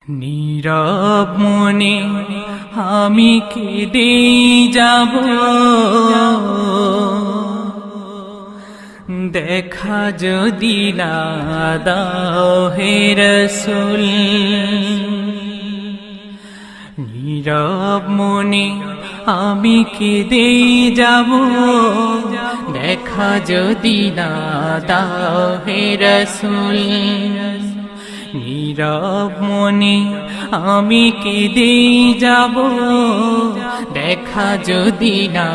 নীরব মনে আমি কেঁদে যাব, দেখা যদি না দাও হে রাসূল। নীরব মনে আমি কেঁদে যাব, দেখা যদি না দাও হে রাসূল। নীরব মনে আমি কেঁদে যাব, দেখা যদি না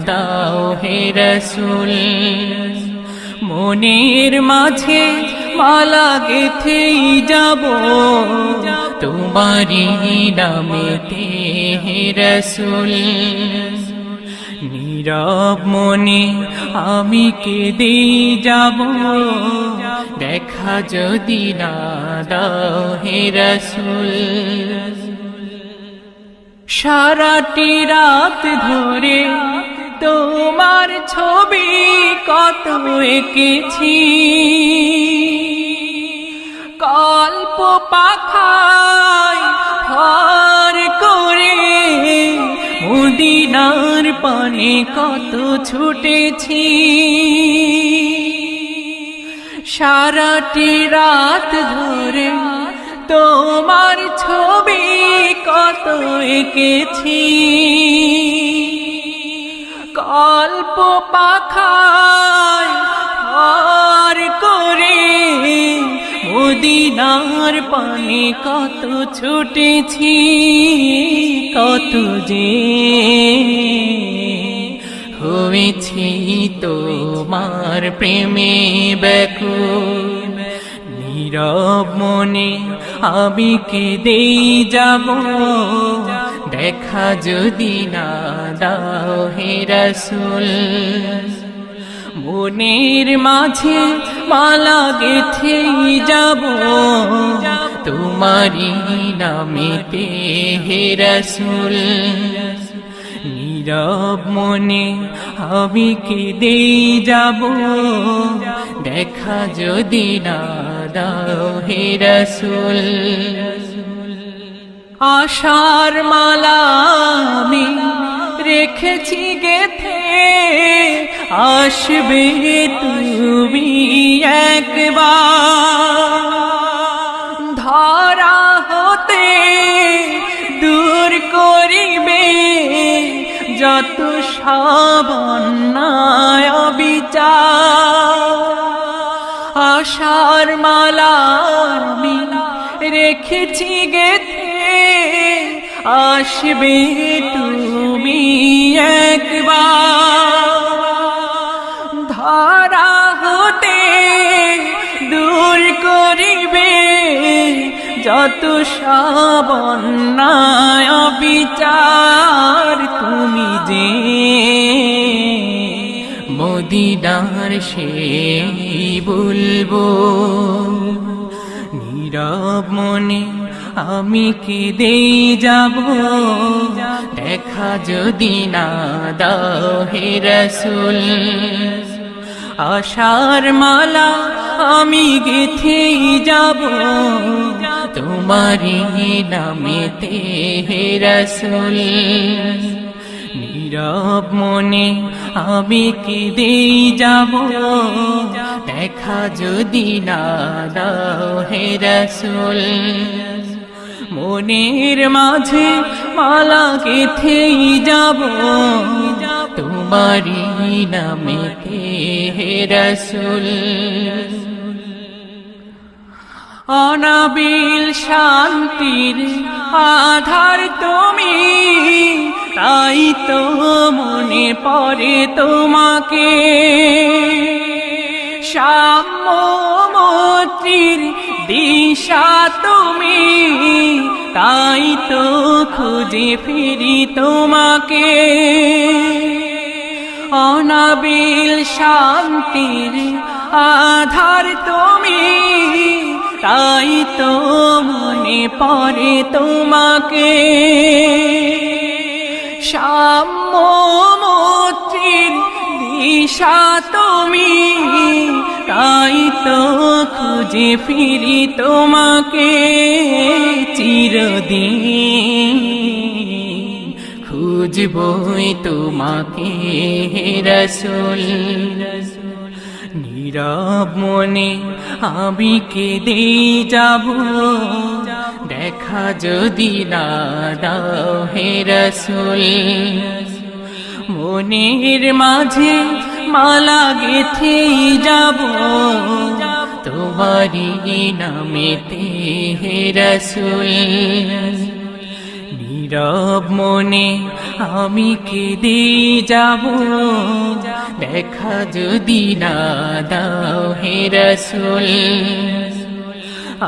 দাও হে রাসূল। মনের মাঝে মালা গেঁথেই যাব, তোমারি নামেতে হে রাসূল। নীরব মনে আমি কেঁদে যাব, দেখা যদি না দাও হে রাসূল। সারাটি রাত ধরে তোমার ছবি কত এঁকেছি, কল্প পাখায় ভর করে মদিনার পানে কত ছুটেছি। সারাটি রাত ধরে তোমার ছবি কত এঁকেছি, কল্প পাখায় ভর করে মদিনার পানে কত ছুটেছি। কত যে হয়েছি তোমার প্রেমে ব্যাকুল। নীরব মনে আমি কেঁদে যাব, দেখা যদি না দাও হে রাসূল। মনের মাঝে মালা গেঁথেই যাব, তোমারি নামেতে হে রাসূল। নীরব মনে আমি কেঁদে যাব, দেখা যদি না দাও হে রাসূল। আশার মালা আমি রেখেছি গেঁথে, আসবে তুমি একবার। ধরা হতে দূর করিবে যত সব অন্যায় অবিচার। আশার মালা আমি রেখেছি গেঁথে, আসবে তুমি একবার। ধরা হতে দূর করিবে যত সব অন্যায় অবিচার। তুমি যে মদিনার সেই বুলবুল। নীরব মনে আমি কেঁদে যাব, দেখা যদি না দাও হে রাসূল। আশার মালা আমি গেঁথেই যাব, তোমারি নামেতে হে রাসূল। নীরব মনে আমি কেঁদে যাব, দেখা যদি না দাও হে রাসূল। মনের মাঝে মালা গেঁথেই যাব, তোমারি নামেতে হে রাসূল। অনাবিল শান্তির আধার তুমি, তাই তো মনে পড়ে তোমাকে। সাম্য মৈত্রীর দিশা তুমি, তাই তো খুঁজে ফিরি তোমাকে। অনাবিল শান্তির আধার তুমি, তাই তো মনে পড়ে তোমাকে। সাম্য মৈত্রীর দিশা তুমি, তাই তো খুঁজে ফিরি তোমাকে। চিরদিন খুঁজবই তোমাকে রাসূল নীরব মনে আমি কেঁদে যাব দেখা যদি না দাও হে রাসূল মনের মাঝে মালা গেথে যাব তোমারি নামেতে হে রাসূল নীরব মনে আমি কেঁদে যাব দেখা যদি না দাও হে রাসূল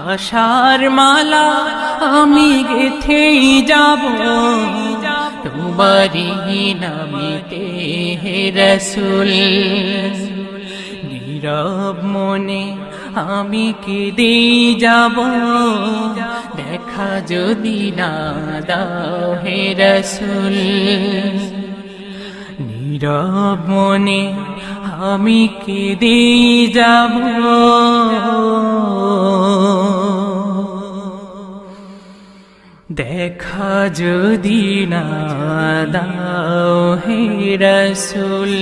আশার মালা আমি গেথেই যাব তোমারি নামেতে হে রাসূল নীরব মনে আমি কেঁদে যাব দেখা যদি না দাও হে রাসূল নীরব মনে আমি কেঁদে যাব দেখা যদি না দাও হে রাসূল।